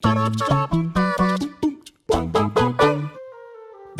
The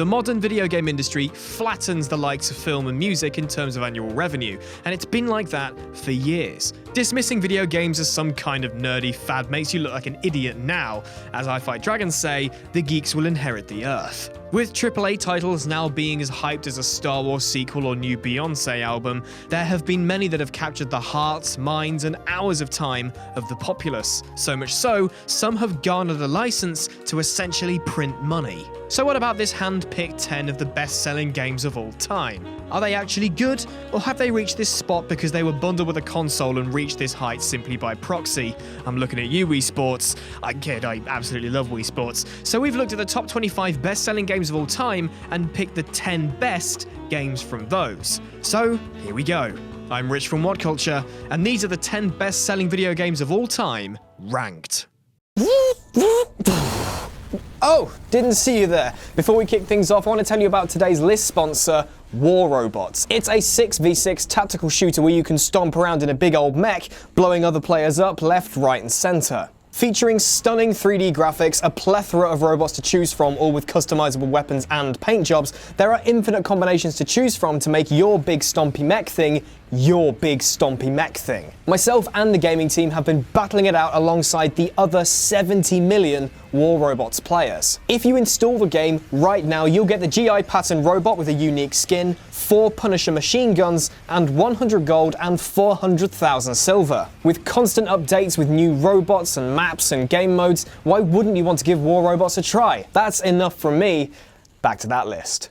modern video game industry flattens the likes of film and music in terms of annual revenue, and it's been like that for years. Dismissing video games as some kind of nerdy fad makes you look like an idiot now. As I Fight Dragons say, the geeks will inherit the earth. With AAA titles now being as hyped as a Star Wars sequel or new Beyoncé album, there have been many that have captured the hearts, minds, and hours of time of the populace. So much so, some have garnered a license to essentially print money. So what about this hand-picked 10 of the best-selling games of all time? Are they actually good, or have they reached this spot because they were bundled with a console and reached this height simply by proxy? I'm looking at you, Wii Sports. I kid, I absolutely love Wii Sports. So we've looked at the top 25 best-selling games of all time and picked the 10 best games from those. So here we go. I'm Rich from What Culture, and these are the 10 best-selling video games of all time, ranked. Oh, didn't see you there. Before we kick things off, I want to tell you about today's list sponsor, War Robots. It's a 6v6 tactical shooter where you can stomp around in a big old mech, blowing other players up left, right, and center. Featuring stunning 3D graphics, a plethora of robots to choose from, all with customizable weapons and paint jobs, there are infinite combinations to choose from to make your big stompy mech thing your big stompy mech thing. Myself and the gaming team have been battling it out alongside the other 70 million War Robots players. If you install the game right now, you'll get the GI pattern robot with a unique skin, 4 Punisher machine guns, and 100 gold and 400,000 silver. With constant updates with new robots and maps and game modes, why wouldn't you want to give War Robots a try? That's enough from me. Back to that list.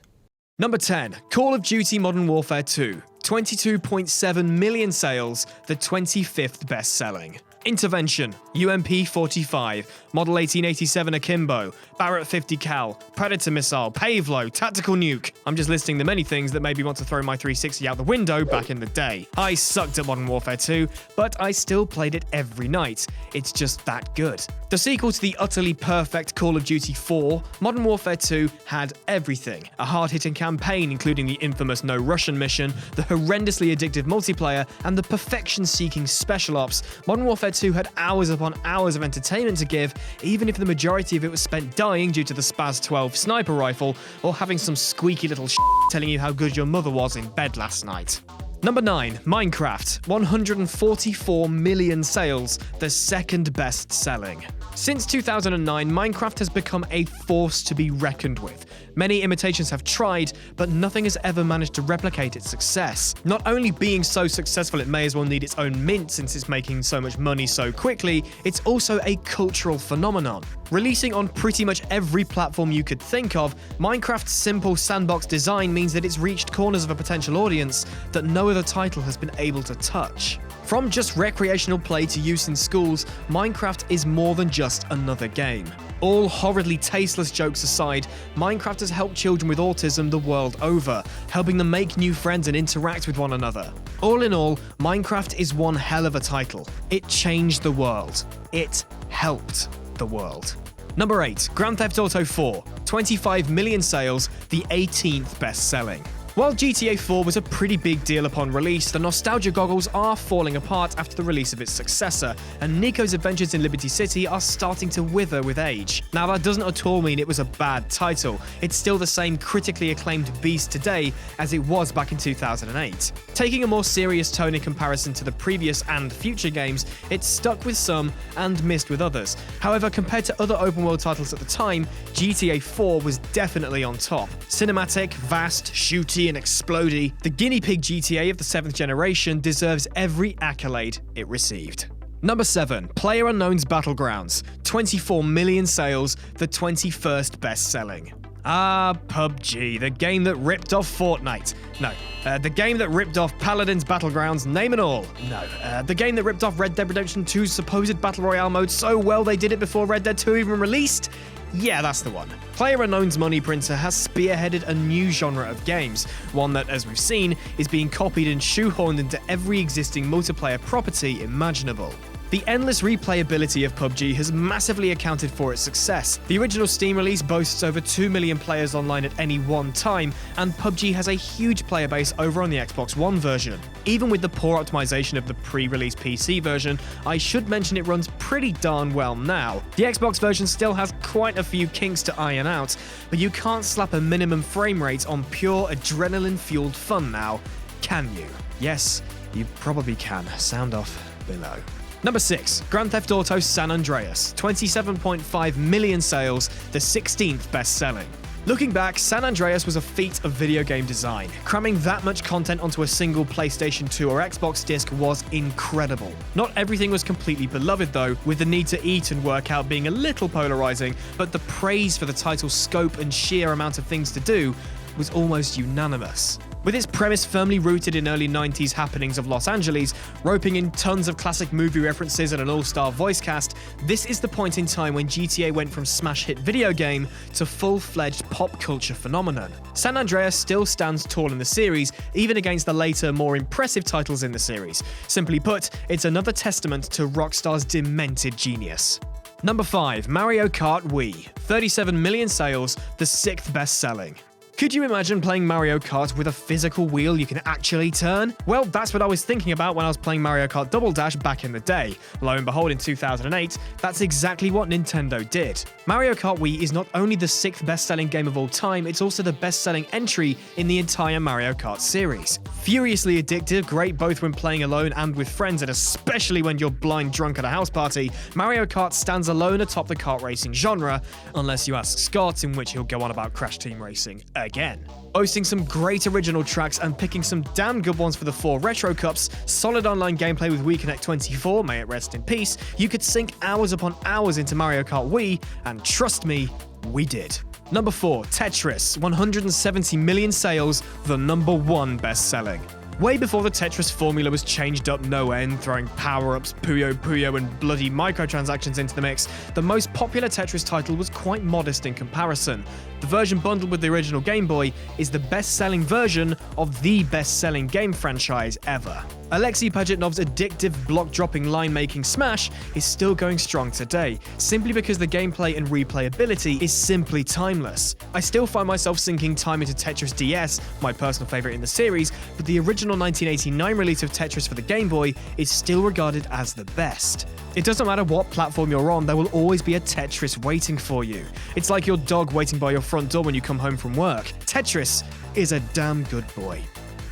Number 10, Call of Duty Modern Warfare 2. 22.7 million sales, the 25th best-selling. Intervention, UMP-45, Model 1887 Akimbo, Barrett 50 cal, Predator missile, Pavlo, Tactical nuke. I'm just listing the many things that made me want to throw my 360 out the window back in the day. I sucked at Modern Warfare 2, but I still played it every night. It's just that good. The sequel to the utterly perfect Call of Duty 4, Modern Warfare 2 had everything. A hard-hitting campaign including the infamous No Russian mission, the horrendously addictive multiplayer, and the perfection-seeking special ops. Modern Warfare 2 had hours upon hours of entertainment to give, even if the majority of it was spent dying due to the Spaz 12 sniper rifle, or having some squeaky little telling you how good your mother was in bed last night. Number 9, Minecraft, 144 million sales, the second best selling. Since 2009, Minecraft has become a force to be reckoned with. Many imitations have tried, but nothing has ever managed to replicate its success. Not only being so successful it may as well need its own mint since it's making so much money so quickly, it's also a cultural phenomenon. Releasing on pretty much every platform you could think of, Minecraft's simple sandbox design means that it's reached corners of a potential audience that no other title has been able to touch. From just recreational play to use in schools, Minecraft is more than just another game. All horridly tasteless jokes aside, Minecraft has helped children with autism the world over, helping them make new friends and interact with one another. All in all, Minecraft is one hell of a title. It changed the world. It helped the world. Number 8, Grand Theft Auto 4, 25 million sales, the 18th best-selling. While GTA 4 was a pretty big deal upon release, the nostalgia goggles are falling apart after the release of its successor, and Nico's adventures in Liberty City are starting to wither with age. Now that doesn't at all mean it was a bad title. It's still the same critically acclaimed beast today as it was back in 2008. Taking a more serious tone in comparison to the previous and future games, it stuck with some and missed with others. However, compared to other open world titles at the time, GTA 4 was definitely on top. Cinematic, vast, shooty, and explodey, the guinea pig GTA of the 7th generation deserves every accolade it received. Number 7, PLAYERUNKNOWN'S Battlegrounds, 24 million sales, the 21st best-selling. PUBG, the game that ripped off Fortnite. No. The game that ripped off Paladin's Battlegrounds, name and all. No. The game that ripped off Red Dead Redemption 2's supposed Battle Royale mode so well they did it before Red Dead 2 even released? Yeah, that's the one. PLAYERUNKNOWN'S Money Printer has spearheaded a new genre of games, one that, as we've seen, is being copied and shoehorned into every existing multiplayer property imaginable. The endless replayability of PUBG has massively accounted for its success. The original Steam release boasts over 2 million players online at any one time, and PUBG has a huge player base over on the Xbox One version. Even with the poor optimization of the pre-release PC version, I should mention it runs pretty darn well now. The Xbox version still has quite a few kinks to iron out, but you can't slap a minimum frame rate on pure adrenaline-fueled fun now, can you? Yes, you probably can. Sound off below. Number 6, Grand Theft Auto San Andreas, 27.5 million sales, the 16th best-selling. Looking back, San Andreas was a feat of video game design. Cramming that much content onto a single PlayStation 2 or Xbox disc was incredible. Not everything was completely beloved though, with the need to eat and work out being a little polarizing, but the praise for the title's scope and sheer amount of things to do was almost unanimous. With its premise firmly rooted in early 90s happenings of Los Angeles, roping in tons of classic movie references and an all-star voice cast, this is the point in time when GTA went from smash hit video game to full-fledged pop culture phenomenon. San Andreas still stands tall in the series, even against the later, more impressive titles in the series. Simply put, it's another testament to Rockstar's demented genius. Number 5, Mario Kart Wii, 37 million sales, the 6th best-selling. Could you imagine playing Mario Kart with a physical wheel you can actually turn? Well, that's what I was thinking about when I was playing Mario Kart Double Dash back in the day. Lo and behold, in 2008, that's exactly what Nintendo did. Mario Kart Wii is not only the 6th best-selling game of all time, it's also the best-selling entry in the entire Mario Kart series. Furiously addictive, great both when playing alone and with friends, and especially when you're blind drunk at a house party, Mario Kart stands alone atop the kart racing genre, unless you ask Scott, in which he'll go on about Crash Team Racing again. Boasting some great original tracks and picking some damn good ones for the 4 Retro Cups, solid online gameplay with Wii Connect 24, may it rest in peace, you could sink hours upon hours into Mario Kart Wii, and trust me, we did. Number 4, Tetris, 170 million sales, the number 1 best-selling. Way before the Tetris formula was changed up no end, throwing power-ups, Puyo Puyo and bloody microtransactions into the mix, the most popular Tetris title was quite modest in comparison. The version bundled with the original Game Boy is the best-selling version of the best-selling game franchise ever. Alexei Pajitnov's addictive block-dropping line-making smash is still going strong today, simply because the gameplay and replayability is simply timeless. I still find myself sinking time into Tetris DS, my personal favourite in the series, but the original 1989 release of Tetris for the Game Boy is still regarded as the best. It doesn't matter what platform you're on, there will always be a Tetris waiting for you. It's like your dog waiting by your front door when you come home from work. Tetris is a damn good boy.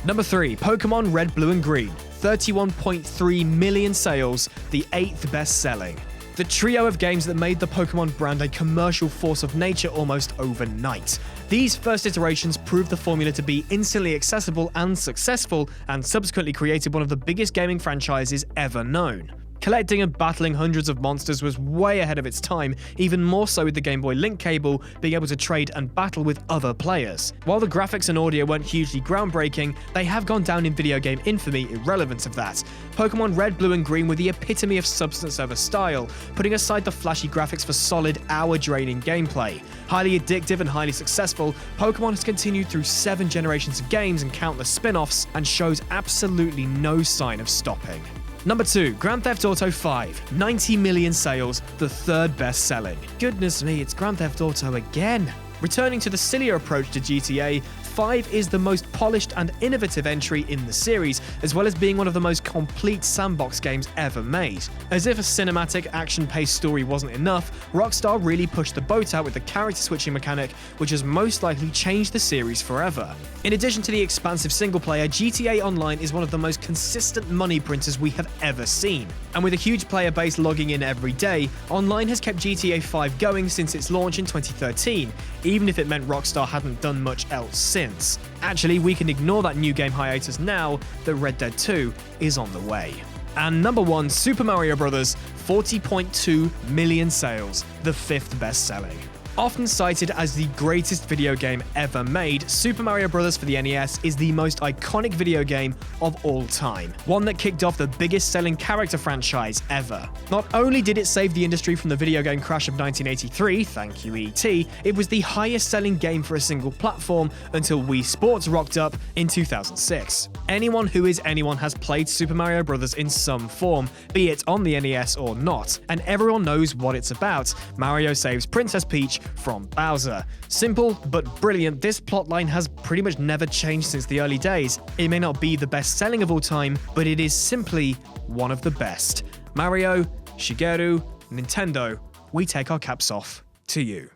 Number 3, Pokemon Red, Blue and Green, 31.3 million sales, the 8th best-selling. The trio of games that made the Pokemon brand a commercial force of nature almost overnight. These first iterations proved the formula to be instantly accessible and successful, and subsequently created one of the biggest gaming franchises ever known. Collecting and battling hundreds of monsters was way ahead of its time, even more so with the Game Boy Link cable being able to trade and battle with other players. While the graphics and audio weren't hugely groundbreaking, they have gone down in video game infamy irrelevant of that. Pokemon Red, Blue and Green were the epitome of substance over style, putting aside the flashy graphics for solid, hour-draining gameplay. Highly addictive and highly successful, Pokemon has continued through 7 generations of games and countless spin-offs, and shows absolutely no sign of stopping. Number 2, Grand Theft Auto 5, 90 million sales, the 3rd best-selling. Goodness me, it's Grand Theft Auto again. Returning to the sillier approach to GTA, 5 is the most polished and innovative entry in the series, as well as being one of the most complete sandbox games ever made. As if a cinematic, action-paced story wasn't enough, Rockstar really pushed the boat out with the character switching mechanic, which has most likely changed the series forever. In addition to the expansive single-player, GTA Online is one of the most consistent money printers we have ever seen. And with a huge player base logging in every day, Online has kept GTA 5 going since its launch in 2013, even if it meant Rockstar hadn't done much else since. Actually, we can ignore that new game hiatus now that Red Dead 2 is on the way. And number 1, Super Mario Bros., 40.2 million sales, the 5th best-selling. Often cited as the greatest video game ever made, Super Mario Bros. For the NES is the most iconic video game of all time, one that kicked off the biggest selling character franchise ever. Not only did it save the industry from the video game crash of 1983, thank you E.T., it was the highest selling game for a single platform until Wii Sports rocked up in 2006. Anyone who is anyone has played Super Mario Bros. In some form, be it on the NES or not, and everyone knows what it's about. Mario saves Princess Peach from Bowser. Simple but brilliant, this plotline has pretty much never changed since the early days. It may not be the best selling of all time, but it is simply one of the best. Mario, Shigeru, Nintendo, we take our caps off to you.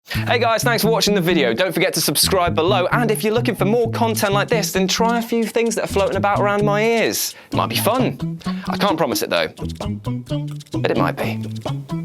Hey guys, thanks for watching the video. Don't forget to subscribe below, and if you're looking for more content like this, then try a few things that are floating about around my ears. It might be fun. I can't promise it though, but it might be.